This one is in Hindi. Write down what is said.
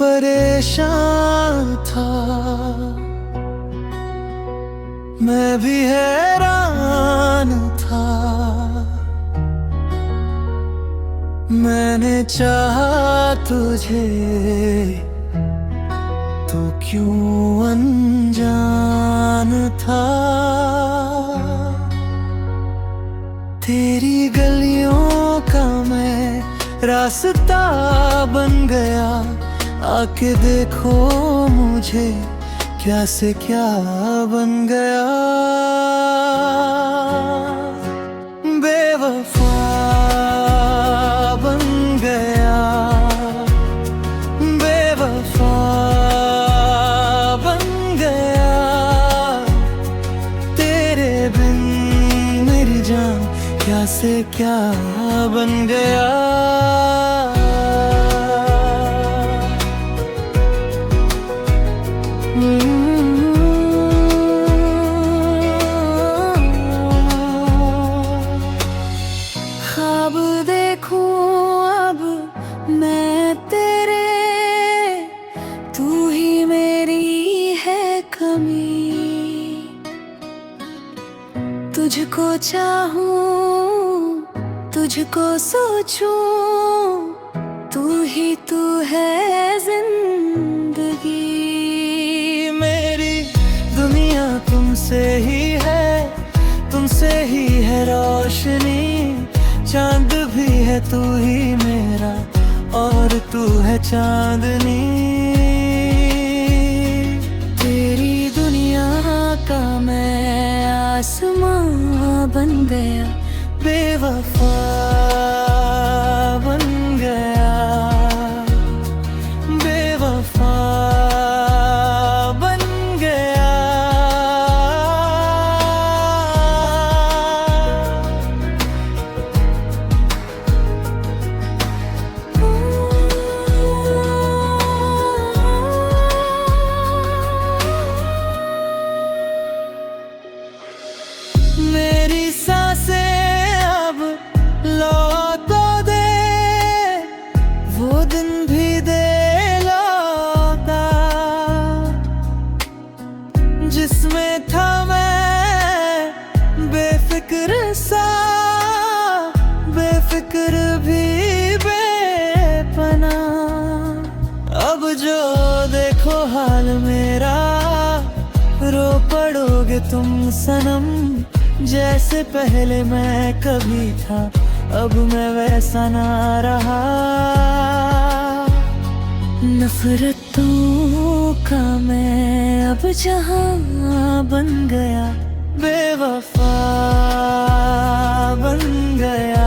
परेशान था, मैं भी हैरान था। मैंने चाहा तुझे तो क्यों अनजान था। तेरी गलियों का मैं रास्ता बन गया, आके देखो मुझे क्या से क्या बन गया। बेवफा बन गया, बेवफा बन गया। तेरे बिन मेरी जान क्या से क्या बन गया। ख्वाब देखूं अब मैं तेरे, तू ही मेरी है कमी। तुझको चाहूं, तुझको सोचूं, तू ही तू है जिंदगी। मेरी दुनिया तुमसे ही है, तुमसे ही है रोशनी। चांद भी है तू ही मेरा, और तू है चांदनी। तेरी दुनिया का मैं आसमां बन गया, बेवफा बन गया, बेवफा बन गया। मेरी सांसें अब लौटा दे, वो दिन भी दे लौटा जिसमें था मैं बेफिक्र सा, बेफिक्र भी बेपना। अब जो देखो हाल मेरा, रो पड़ोगे तुम सनम। जैसे पहले मैं कभी था, अब मैं वैसा ना रहा। नफरतों का मैं अब जहां बन गया, बेवफा बन गया।